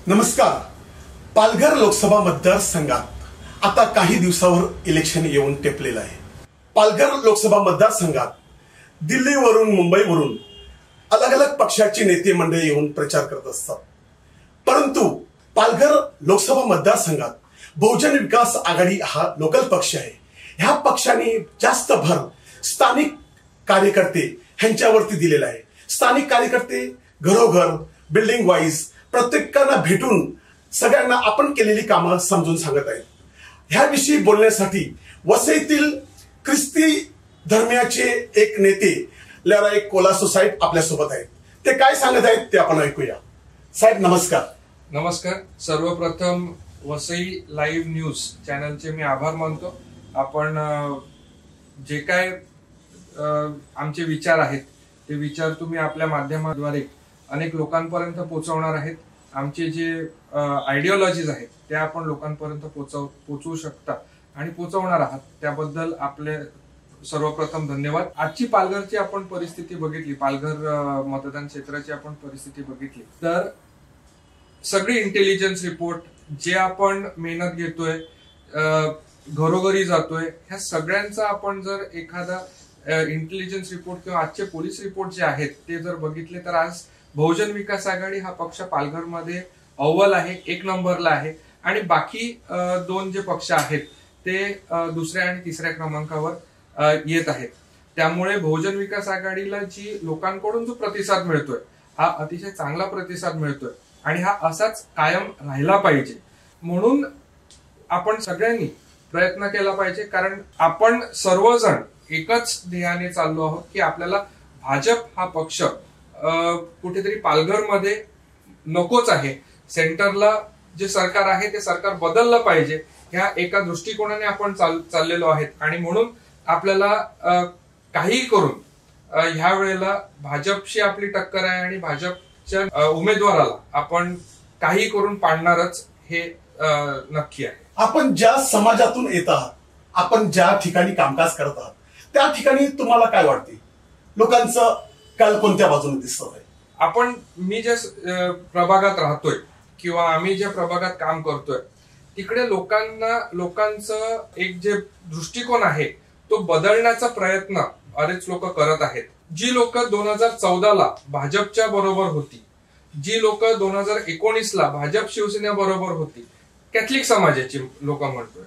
नमस्कार. पालघर लोकसभा मतदारसंघात आता काही दिवसावर इलेक्शन येऊन टेपलेलं आहे. पालघर लोकसभा मतदारसंघात दिल्लीवरून मुंबईवरून अलग अलग पक्षाची नेते मंडळी येऊन प्रचार करत असतात. परंतु पालघर लोकसभा मतदारसंघात बहुजन विकास आघाडी हा लोकल पक्ष आहे. ह्या पक्षाने जास्त भर स्थानिक कार्यकर्ते ह्यांच्यावरती दिलेला आहे. स्थानिक कार्यकर्ते घरोघर बिल्डिंग वाईज प्रत्येकांना भेटून सगळ्यांना आपण केलेली कामं समजून सांगत आहेत. ह्याविषयी बोलण्यासाठी वसईतील ख्रिस्ती धर्मियाचे एक नेते लराई कोलासो साहेब आपल्यासोबत आहेत. ते काय सांगत आहेत ते आपण ऐकूया. साहेब नमस्कार. नमस्कार. सर्वप्रथम वसई लाईव्ह न्यूज चॅनलचे मी आभार मानतो. आपण जे काय आमचे विचार आहेत ते विचार तुम्ही आपल्या माध्यमाद्वारे अनेक लोकांपर्यंत पोहोचवणार आहेत. आमचे जे आयडिओलॉजीज आहेत ते आपण लोकांपर्यंत पोहोचवू शकता आणि पोहोचवणार आहात, त्याबद्दल आपले सर्वप्रथम धन्यवाद. आजची पालघरची आपण परिस्थिती बघितली, पालघर मतदान क्षेत्राची आपण परिस्थिती बघितली तर सगळी इंटेलिजन्स रिपोर्ट जे आपण मेहनत घेतोय, घरोघरी जातोय, ह्या सगळ्यांचा आपण जर एखादा इंटेलिजन्स रिपोर्ट किंवा आजचे पोलीस रिपोर्ट जे आहेत ते जर बघितले तर आज बहुजन विकास आघाडी हा पक्ष पालघरमध्ये अव्वल आहे, 1 नंबरला आहे. आणि बाकी दोन जे पक्ष आहेत ते दुसऱ्या आणि तिसऱ्या क्रमांकावर येत आहेत. त्यामुळे बहुजन विकास आघाडीला जी लोकांकडून जो प्रतिसाद मिळतोय हा अतिशय चांगला प्रतिसाद मिळतोय आणि हा असाच कायम राहिला पाहिजे. म्हणून आपण सगळ्यांनी प्रयत्न केला पाहिजे, कारण आपण सर्वजण एकच ध्येयाने चाललो आहोत की आपल्याला भाजप हा पक्ष कुठेतरी पालघरमध्ये नकोच आहे. सेंटरला जे सरकार आहे ते सरकार बदललं पाहिजे, ह्या एका दृष्टिकोनाने आपण चाललेलो आहेत. आणि म्हणून आपल्याला काही करून ह्या वेळेला भाजपशी आपली टक्कर आहे आणि भाजपच्या उमेदवाराला आपण काही करून पाडणारच हे नक्की आहे. आपण ज्या समाजातून येत आहात, आपण ज्या ठिकाणी कामकाज करत आहात त्या ठिकाणी तुम्हाला काय वाटते, लोकांचं काल कोणत्या बाजूने दिसत आहे? मी ज्या प्रभागात राहतोय किंवा आम्ही ज्या प्रभागात काम करतोय तिकडे लोकांचं एक जे दृष्टिकोन आहे तो बदलण्याचा प्रयत्न बरेच लोक करत आहेत. जी लोक 2014ला भाजपच्या बरोबर होती, जी लोक 2019ला भाजप शिवसेना बरोबर होती, कॅथलिक समाजाची लोक म्हणतोय,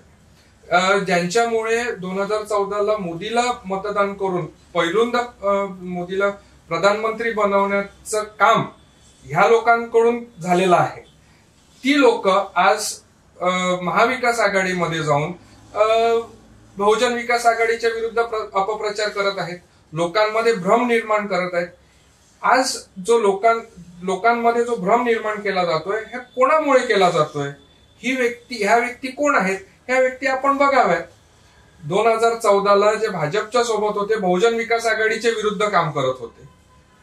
ज्यांच्यामुळे 2014ला मोदीला मतदान करून पहिल्यांदा मोदीला प्रधानमंत्री बनवण्याचं काम ह्या लोकांकडून झालेलं आहे, ती लोक आज महाविकास आघाडीमध्ये जाऊन बहुजन विकास आघाडीच्या विरुद्ध अपप्रचार करत आहेत, लोकांमध्ये भ्रम निर्माण करत आहेत. आज जो लोकांमध्ये जो भ्रम निर्माण केला जातोय हे कोणामुळे केला जातोय, ह्या व्यक्ती कोण आहेत, ह्या व्यक्ती आपण बघाव्यात. 2014ला जे भाजपच्या सोबत होते बहुजन विकास आघाडीच्या विरुद्ध काम करत होते.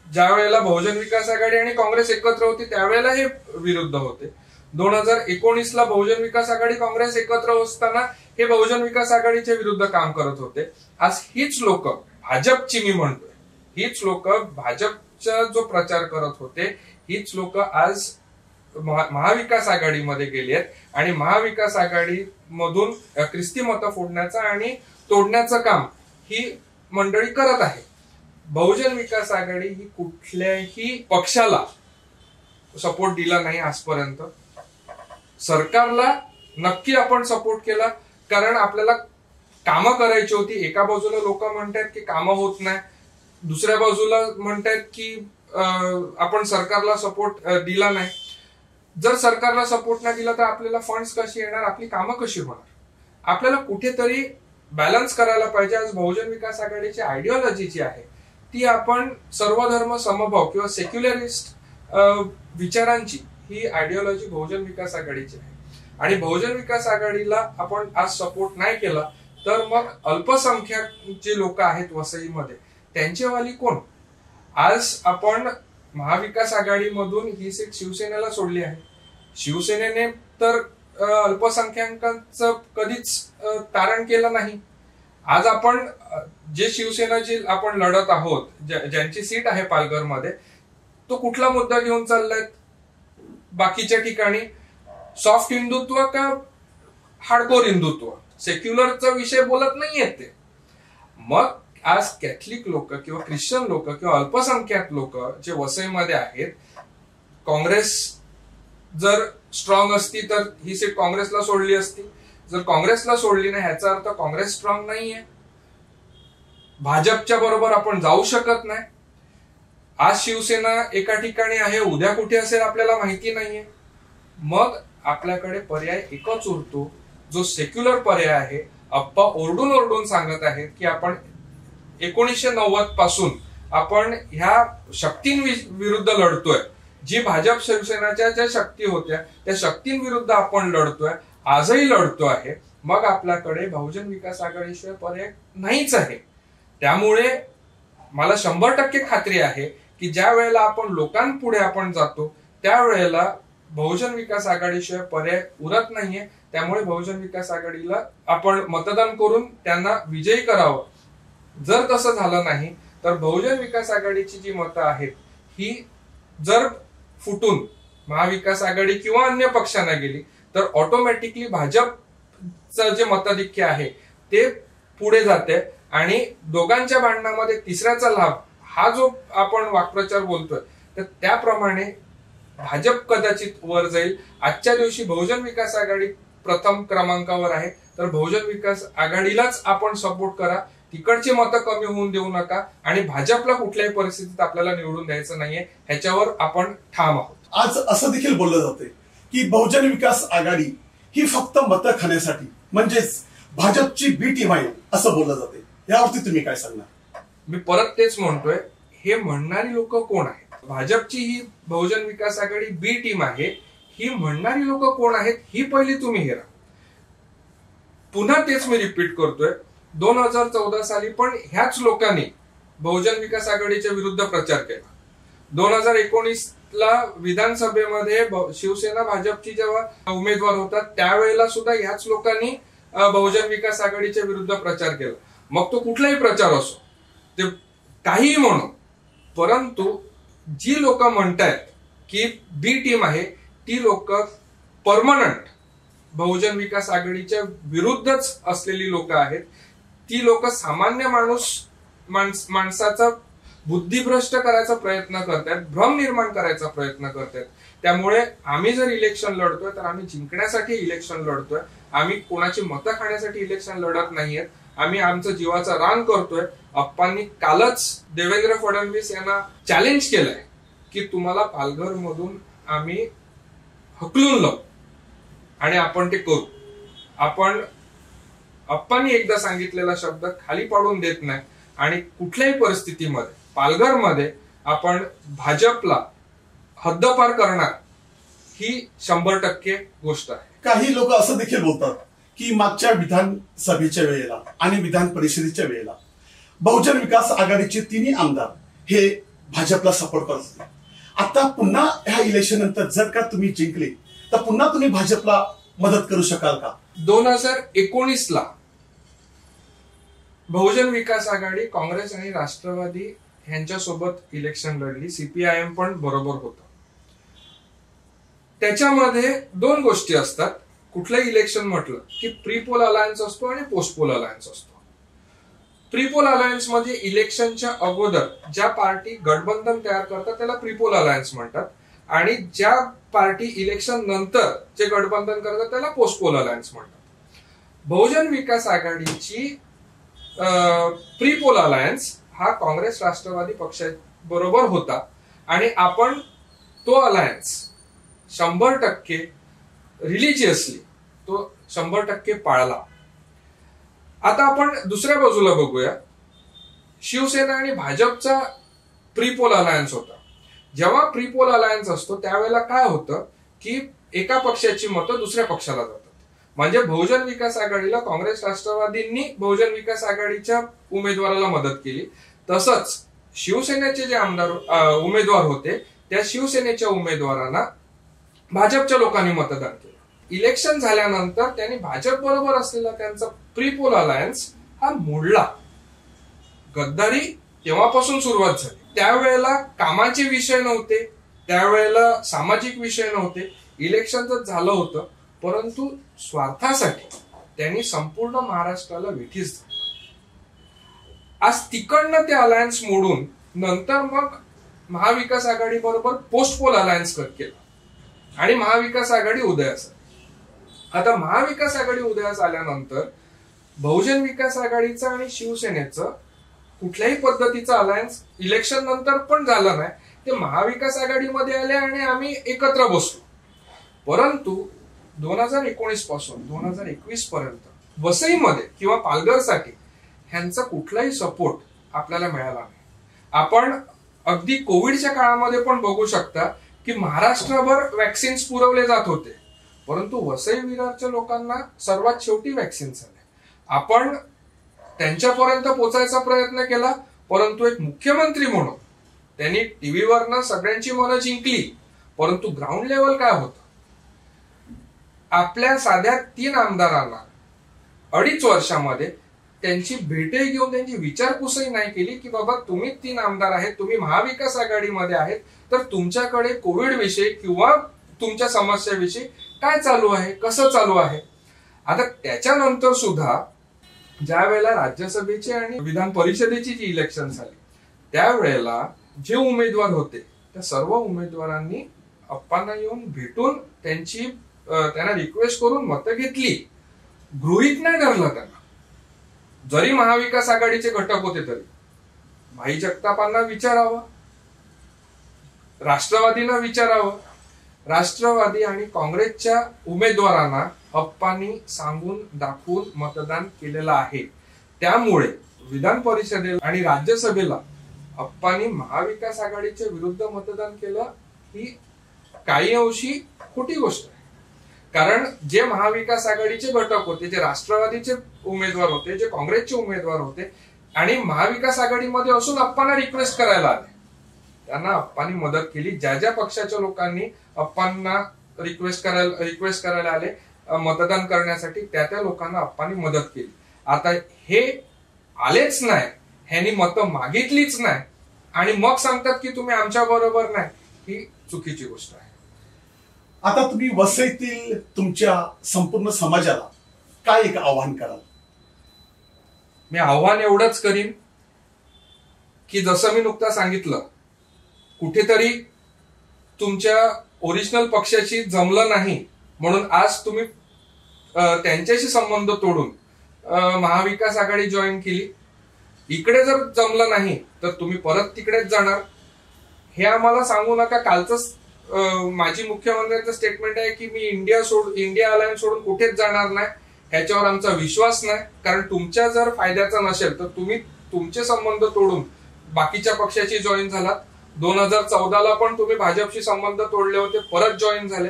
ज्या वेळेला बहुजन विकास आघाडी आणि काँग्रेस एकत्र होती त्यावेळेला हे विरुद्ध होते. 2019ला बहुजन विकास आघाडी काँग्रेस एकत्र असताना हे बहुजन विकास आघाडीच्या विरुद्ध काम करत होते. आज हीच लोक भाजपची, मी म्हणतोय हीच लोक भाजपचा जो प्रचार करत होते, हीच लोक आज महाविकास आघाडीमध्ये गेली आहेत आणि महाविकास आघाडी मधून ख्रिस्ती मतं फोडण्याचं आणि तोडण्याचं काम ही मंडळी करत आहे. बहुजन विकास आघाडी ही कुठल्याही पक्षाला सपोर्ट दिला नाही आजपर्यंत. सरकारला नक्की आपण सपोर्ट केला, कारण आपल्याला कामं करायची होती. एका बाजूला लोक म्हणतात की कामं होत नाही, दुसऱ्या बाजूला म्हणतात की आपण सरकारला सपोर्ट दिला नाही. जर सरकारला सपोर्ट नाही दिला तर आपल्याला फंड्स कशी येणार, आपली कामं कशी होणार? आपल्याला कुठेतरी बॅलन्स करायला पाहिजे. आज बहुजन विकास आघाडीची आयडिओलॉजी जी आहे ती आपण सर्वधर्म समभाव किंवा सेक्युलरिस्ट विचारांची ही आयडिओलॉजी बहुजन विकास आघाडीची आहे. आणि बहुजन विकास आघाडीला आपण आज सपोर्ट नाही केला तर मग अल्पसंख्याक जे लोक आहेत वसईमध्ये त्यांचेवाली कोण? आज आपण महाविकास आघाडीमधून ही सीट शिवसेनेला सोडली आहे. शिवसेनेने तर अल्पसंख्याकांचं कधीच तारण केलं नाही. आज आपण जे शिवसेनाची आपण लढत आहोत, ज्यांची सीट आहे पालघरमध्ये, तो कुठला मुद्दा घेऊन चाललाय? बाकीच्या ठिकाणी सॉफ्ट हिंदुत्व का हार्डकोर हिंदुत्व, सेक्युलरचा विषय बोलत नाहीयेत ते. मग आज कॅथलिक लोक किंवा ख्रिश्चन लोक किंवा अल्पसंख्याक लोक जे वसईमध्ये आहेत, काँग्रेस जर स्ट्रॉंग असती तर ही सीट काँग्रेसला सोडली असती. जर काँग्रेसला सोडली नाही ह्याचा अर्थ काँग्रेस स्ट्रॉंग नाहीये. भाजपच्या बरोबर आपण जाऊ शकत नाही. आज शिवसेना एका ठिकाणी आहे, उद्या कुठे असेल आपल्याला माहिती नाहीये. मग आपल्याकडे पर्याय एकच उरतो, जो सेक्युलर पर्याय आहे. अप्पा ओरडून ओरडून सांगत आहेत की आपण 1990 पासून आपण ह्या शक्तींविरुद्ध लढतोय. जी भाजप शिवसेनाच्या ज्या शक्ती होत्या त्या शक्तींविरुद्ध आपण लढतोय, आजही लढतो आहे. मग आपल्याकडे बहुजन विकास आघाडीशिवाय पर्याय नाहीच आहे. त्यामुळे मला 100% खात्री आहे की ज्या वेळेला आपण लोकांपुढे आपण जातो त्यावेळेला बहुजन विकास आघाडीशिवाय पर्याय उरत नाहीये. त्यामुळे बहुजन विकास आघाडीला आपण मतदान करून त्यांना विजयी करावं. जर तसं झालं नाही तर बहुजन विकास आघाडीची जी मतं आहेत ही जर फुटून महाविकास आघाडी किंवा अन्य पक्षांना गेली तर ऑटोमॅटिकली भाजपचं जे मताधिक्य आहे ते पुढे जाते आणि दोघांच्या भांडणामध्ये तिसऱ्याचा लाभ हा जो आपण वाक्प्रचार बोलतोय तर त्याप्रमाणे भाजप कदाचित वर जाईल. आजच्या दिवशी बहुजन विकास आघाडी प्रथम क्रमांकावर आहे, तर बहुजन विकास आघाडीलाच आपण सपोर्ट करा. तिकडची मतं कमी होऊन देऊ नका आणि भाजपला कुठल्याही परिस्थितीत आपल्याला निवडून द्यायचं नाहीये, ह्याच्यावर आपण ठाम आहोत. आज असं देखील बोललं जाते की बहुजन विकास आघाडी ही फक्त मतं खाण्यासाठी म्हणजेच भाजपची बी टीम आहे असं बोललं जाते. यावरती तुम्ही काय सांगणार? मी परत तेच म्हणतोय, हे म्हणणारी लोक कोण आहेत? भाजपची ही बहुजन विकास आघाडी बी टीम आहे ही म्हणणारी लोक कोण आहेत ही पहिली तुम्ही हेरा. पुन्हा तेच मी रिपीट करतोय, 2014 साली पण ह्याच लोकांनी बहुजन विकास आघाडीच्या विरुद्ध प्रचार केला. 2019ला विधानसभेमध्ये शिवसेना भाजपची जेव्हा उमेदवार होता त्यावेळेला सुद्धा ह्याच लोकांनी बहुजन विकास आघाडीच्या विरुद्ध प्रचार केला. मग तो कुठलाही प्रचार असो, ते काहीही म्हणू, परंतु जी लोक म्हणतायत की बी टीम आहे ती लोक परमनंट बहुजन विकास आघाडीच्या विरुद्धच असलेली लोक आहेत. ती लोक सामान्य माणसाचा बुद्धिभ्रष्ट करायचा प्रयत्न करतात, भ्रम निर्माण करायचा प्रयत्न करतात. त्यामुळे आम्ही जर इलेक्शन लढतोय तर आम्ही जिंकण्यासाठी इलेक्शन लढतोय. आम्ही कोणाची मतं खाण्यासाठी इलेक्शन लढत नाहीयेत. आम्ही आमचं जीवाचा रान करतोय. अप्पांनी कालच देवेंद्र फडणवीस यांना चॅलेंज केलंय की तुम्हाला पालघर मधून आम्ही हकलून लावू आणि आपण ते करू. आपण अप्पांनी एकदा सांगितलेला शब्द खाली पाडून देत नाही आणि कुठल्याही परिस्थितीमध्ये पालघरमध्ये आपण भाजपला हद्दपार करणार ही 100% गोष्ट आहे. काही लोक असं देखील बोलतात की मागच्या विधानसभेच्या वेळेला आणि विधान परिषदेच्या वेळेला बहुजन विकास आघाडीचे तिन्ही आमदार हे भाजपला सपोर्ट करत होते. आता पुन्हा ह्या इलेक्शन नंतर जर का तुम्ही जिंकले तर पुन्हा तुम्ही भाजपला मदत करू शकाल का? 2019ला बहुजन विकास आघाडी काँग्रेस आणि राष्ट्रवादी यांच्यासोबत इलेक्शन लढली. सीपीआयएम पण बरोबर होतं. त्याच्यामध्ये दोन गोष्टी असतात. कुठलंही इलेक्शन म्हटलं की प्री पोल अलायन्स असतो आणि पोस्ट पोल अलायन्स असतो. प्री पोल अलायन्स मध्ये इलेक्शनच्या अगोदर ज्या पार्टी गठबंधन तयार करतात त्याला प्री पोल अलायन्स म्हणतात आणि ज्या पार्टी इलेक्शन नंतर जे गठबंधन करतात त्याला पोस्ट पोल अलायन्स म्हणतात. बहुजन विकास आघाडीची प्री पोल अलायन्स हा काँग्रेस राष्ट्रवादी पक्षाबरोबर होता आणि आपण तो अलायन्स 100% रिलिजियसली तो 100% पाळला. आता आपण दुसऱ्या बाजूला बघूया. शिवसेना आणि भाजपचा प्री पोल अलायन्स होता. जेव्हा प्री पोल अलायन्स असतो त्यावेळेला काय होतं की एका पक्षाची मतं दुसऱ्या पक्षाला जातात. म्हणजे बहुजन विकास आघाडीला काँग्रेस राष्ट्रवादींनी बहुजन विकास आघाडीच्या उमेदवाराला मदत केली. तसंच शिवसेनेचे जे उमेदवार होते त्या शिवसेनेच्या उमेदवारांना भाजपच्या लोकांनी मतदान केलं. इलेक्शन झाल्यानंतर त्यांनी भाजप बरोबर असलेला त्यांचा प्री पोल अलायन्स हा मोडला. गद्दारी तेव्हापासून सुरुवात झाली. त्यावेळेला कामाचे विषय नव्हते, त्यावेळेला सामाजिक विषय नव्हते, इलेक्शन तर झालं होतं, परंतु स्वार्थासाठी त्यांनी संपूर्ण महाराष्ट्राला वेठीस धरलं. आज तिकडनं ते अलायन्स मोडून नंतर मग महाविकास आघाडी बरोबर पोस्ट पोल अलायन्स केला आणि महाविकास आघाडी उदयास आली. आता महाविकास आघाडी उदयास आल्यानंतर बहुजन विकास आघाडीचं आणि शिवसेनेचं कुठल्याही पद्धतीचं अलायन्स इलेक्शन नंतर पण झालं नाही. ते महाविकास आघाडीमध्ये आले आणि आम्ही एकत्र बसलो. परंतु 2019 पासून 2021 पर्यंत वसईमध्ये किंवा पालघरसाठी ह्यांचा कुठलाही सपोर्ट आपल्याला मिळाला नाही. आपण अगदी कोविडच्या काळामध्ये पण बघू शकता की महाराष्ट्रभर वॅक्सिन्स पुरवले जात होते, परंतु वसई विरारच्या लोकांना सर्वात शेवटी वॅक्सिन्स आले. आपण त्यांच्यापर्यंत पोहोचायचा प्रयत्न केला, परंतु एक मुख्यमंत्री म्हणून त्यांनी टीव्हीवरनं सगळ्यांची मनं जिंकली, परंतु ग्राउंड लेवल काय होतं? आपल्या साध्या 3 आमदारांना 2.5 वर्षामध्ये त्यांची भेटही घेऊन त्यांची विचारपूसही नाही केली की बाबा तुम्ही 3 आमदार आहेत, तुम्ही महाविकास आघाडीमध्ये आहेत, तर तुमच्याकडे कोविड विषयी किंवा तुमच्या समस्याविषयी काय चालू आहे, कसं चालू आहे. आता त्याच्यानंतर सुद्धा ज्या वेळेला राज्यसभेची आणि विधान परिषदेची जी इलेक्शन झाली त्यावेळेला जे उमेदवार होते त्या सर्व उमेदवारांनी अप्पांना येऊन भेटून त्यांना रिक्वेस्ट करून मतं घेतली. गृहीत नाही धरलं त्यांना. जरी महाविकास आघाडीचे घटक होते तरी भाई जगतापांना विचारावं, राष्ट्रवादींना विचारावं. राष्ट्रवादी आणि काँग्रेसच्या उमेदवारांना अप्पांनी सांगून दाखवून मतदान केलेलं आहे. त्यामुळे विधान परिषदेला आणि राज्यसभेला अप्पांनी महाविकास आघाडीच्या विरुद्ध मतदान केलं ही काही अंशी खोटी गोष्ट आहे. कारण जे महाविकास आघाडीचे घटक होते, जे राष्ट्रवादीचे उमेदवार होते, जे काँग्रेसचे उमेदवार होते आणि महाविकास आघाडीमध्ये असून अप्पांना रिक्वेस्ट करायला आले, त्यांना अप्पांनी मदत केली. ज्या ज्या पक्षाच्या लोकांनी अप्पांना रिक्वेस्ट करायला आले मतदान करण्यासाठी, त्या लोकांना अप्पांनी मदत केली. आता हे आलेच नाही, ह्यांनी मतं मागितलीच नाही आणि मग सांगतात की तुम्ही आमच्या बरोबर नाही, ही चुकीची गोष्ट आहे. आता तुम्ही वसईतील तुमच्या संपूर्ण समाजाला काय एक आव्हान कराल? मी आव्हान एवढंच करीन की जसं मी नुकतं सांगितलं, कुठेतरी तुमच्या ओरिजिनल पक्षाशी जमलं नाही म्हणून आज तुम्ही त्यांच्याशी संबंध तोडून महाविकास आघाडी जॉईन केली. इकडे जर जमलं नाही तर तुम्ही परत तिकडेच जाणार हे आम्हाला सांगू नका. कालच माजी मुख्यमंत्र्यांचं स्टेटमेंट आहे की मी इंडिया अलायन्स सोडून कुठेच जाणार नाही. ह्याच्यावर आमचा विश्वास नाही, कारण तुमच्या जर फायद्याचा नसेल तर तुम्ही तुमचे संबंध तोडून बाकीच्या पक्षाची जॉईन झालात. 2014ला पण तुम्ही भाजपशी संबंध तोडले होते, परत जॉईन झाले.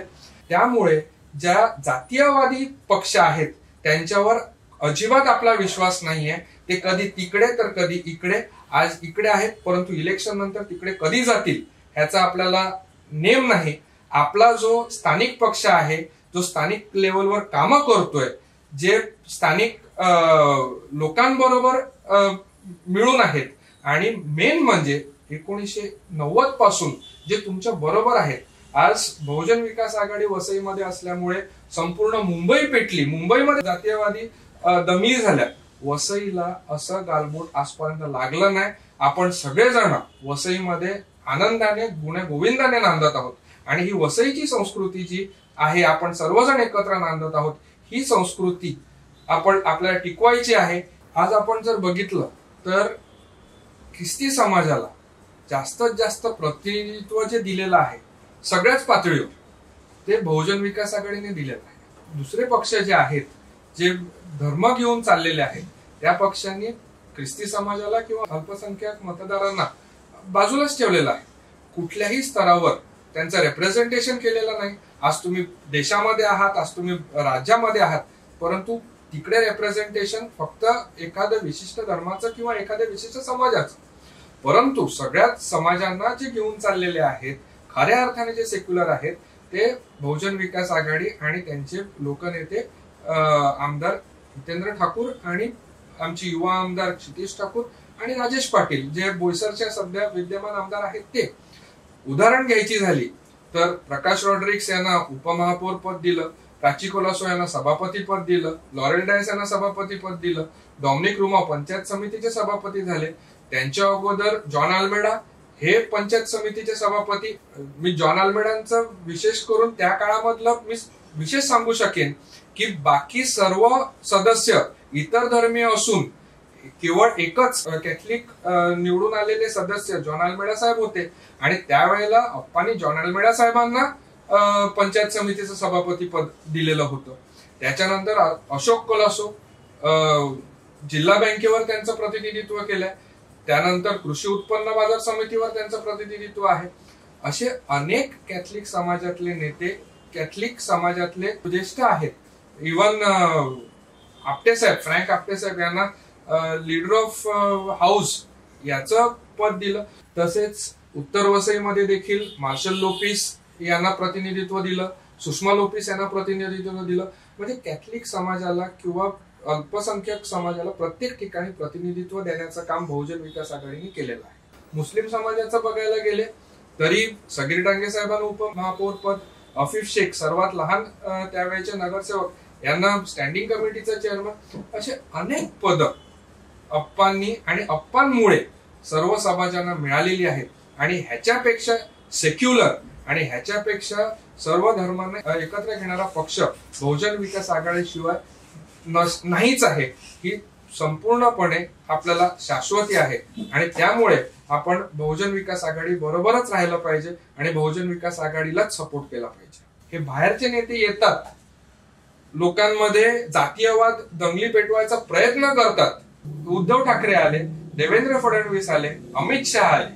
त्यामुळे ज्या जातीयवादी पक्ष आहेत त्यांच्यावर अजिबात आपला विश्वास नाहीये. ते कधी तिकडे तर कधी इकडे. आज इकडे आहेत परंतु इलेक्शन नंतर तिकडे कधी जातील ह्याचा आपल्याला नेम नाही. आपला जो स्थानिक पक्ष आहे, जो स्थानिक लेवलवर कामं करतोय, जे स्थानिक लोकांबरोबर मिळून आहेत आणि मेन म्हणजे 1990 पासून जे तुमच्या बरोबर आहेत. आज बहुजन विकास आघाडी वसईमध्ये असल्यामुळे संपूर्ण मुंबई पेटली, मुंबईमध्ये जातीयवादी दंगली झाल्या. वसईला असं गालबोट आजपर्यंत लागलं नाही. आपण सगळेजण वसईमध्ये आनंदाने गुण्या गोविंदाने नांदत आहोत आणि ही वसईची संस्कृती जी आहे, आपण सर्वजण एकत्र नांदत आहोत. ही संस्कृती आपल्याला टिकवायची आहे. आज आपण जर बघितलं तर ख्रिस्ती समाजाला जास्तीत जास्त प्रतिनिधित्व जे दिलेलं आहे सगळ्याच पातळीवर ते बहुजन विकास आघाडीने दिलेलं आहे. दुसरे पक्ष जे आहेत, जे धर्म घेऊन चाललेले आहेत, त्या पक्षांनी ख्रिस्ती समाजाला किंवा अल्पसंख्याक मतदारांना बाजूलाच ठेवलेलं आहे. कुठल्याही स्तरावर त्यांचं रिप्रेझेंटेशन केलेलं नाही. आज तुम्ही देशामध्ये आहात, आज तुम्ही राज्यामध्ये आहात, परंतु तिकडे रिप्रेझेंटेशन फक्त एखाद्या विशिष्ट धर्माचं किंवा एखाद्या विशिष्ट समाजाचं. परंतु सगळ्याच समाजांना जे घेऊन चाललेले आहेत, खऱ्या अर्थाने जे सेक्युलर आहेत, ते बहुजन विकास आघाडी आणि त्यांचे लोकनेते आमदार हितेंद्र ठाकूर आणि आमचे युवा आमदार क्षितिज ठाकूर आणि राजेश पाटील, जे बोईसरच्या सध्या विद्यमान आमदार आहेत, ते उदाहरण घ्यायची झाली तर प्रकाश रॉड्रिक्स यांना उपमहापौर पद दिलं, प्राची कोलासो यांना सभापती पद दिलं, लॉरेल डायस यांना सभापती पद दिलं, डॉमिनिक रुमा पंचायत समितीचे सभापती झाले. त्यांच्या अगोदर जॉन अल्मेडा हे पंचायत समितीचे सभापती. मी जॉन अल्मेडांचं विशेष करून त्या काळामधलं मी विशेष सांगू शकेन की बाकी सर्व सदस्य इतर धर्मीय असून केवळ एकच कॅथलिक निवडून आलेले सदस्य जॉन अल्मेडा साहेब होते आणि त्यावेळेला अप्पांनी जॉन अल्मेडा साहेबांना पंचायत समितीचं सभापती पद दिलेलं होतं. त्याच्यानंतर अशोक कोलासो जिल्हा बँकेवर त्यांचं प्रतिनिधित्व केलंय. त्यानंतर कृषी उत्पन्न बाजार समितीवर त्यांचं प्रतिनिधित्व आहे. असे अनेक कॅथलिक समाजातले नेते, कॅथलिक समाजातले ज्येष्ठ आहेत. इवन आपटेसाहेब, फ्रँक आपटेसाहेब यांना लीडर ऑफ हाऊस याचं पद दिलं. तसेच उत्तर वसईमध्ये देखील मार्शल लोपिस यांना प्रतिनिधित्व दिलं, सुषमा लोपिस यांना प्रतिनिधित्व दिलं. म्हणजे कॅथलिक समाजाला किंवा अल्पसंख्याक समाजाला प्रत्येक ठिकाणी प्रतिनिधित्व देण्याचं काम बहुजन विकास आघाडीने केलेलं आहे. मुस्लिम समाजाचं बघायला गेले तरी सगीर डांगे साहेबांना उपमहापौर पद, अफीफ शेख सर्वात लहान त्यावेळेचे नगरसेवक यांना स्टँडिंग कमिटीचं चेअरमन, असे अनेक पद अप्पांनी आणि अप्पांमुळे सर्व समाजांना मिळालेली आहेत. आणि ह्याच्यापेक्षा सेक्युलर आणि ह्याच्यापेक्षा सर्व धर्मांना एकत्र घेणारा पक्ष बहुजन विकास आघाडीशिवाय नाहीच आहे. ही संपूर्णपणे आपल्याला शाश्वती आहे आणि त्यामुळे आपण बहुजन विकास आघाडी बरोबरच राहिलं पाहिजे आणि बहुजन विकास आघाडीलाच सपोर्ट केला पाहिजे. हे बाहेरचे नेते येतात, लोकांमध्ये जातीयवाद दंगली पेटवायचा प्रयत्न करतात. उद्धव ठाकरे आले, देवेंद्र फडणवीस आले, अमित शहा आले,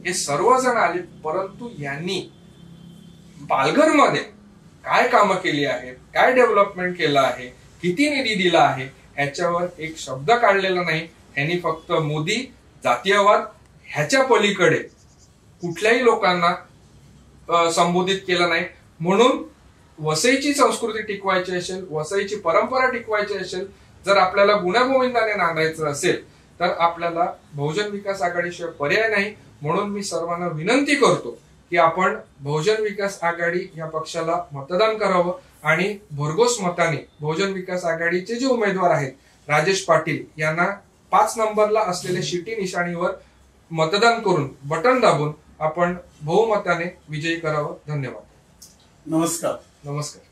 हे सर्वजण आले, परंतु यांनी पालघरमध्ये काय कामं केली आहेत, काय डेव्हलपमेंट केलं आहे, किती निधी दिला आहे ह्याच्यावर एक शब्द काढलेला नाही. ह्यांनी फक्त मोदी, जातीयवाद ह्याच्या पलीकडे कुठल्याही लोकांना संबोधित केलं नाही. म्हणून वसईची संस्कृती टिकवायची असेल, वसईची परंपरा टिकवायची असेल, जर आपल्याला गुण्यागोविंदाने नांदायचं असेल तर आपल्याला बहुजन विकास आघाडीशिवाय पर्याय नाही. म्हणून मी सर्वांना विनंती करतो की आपण बहुजन विकास आघाडी या पक्षाला मतदान करावं आणि भरघोस मताने बहुजन विकास आघाडीचे जे उमेदवार आहेत राजेश पाटील यांना 5 नंबरला असलेल्या शिटी निशाणीवर मतदान करून बटन दाबून आपण बहुमताने विजयी करावं. धन्यवाद. नमस्कार. नमस्कार.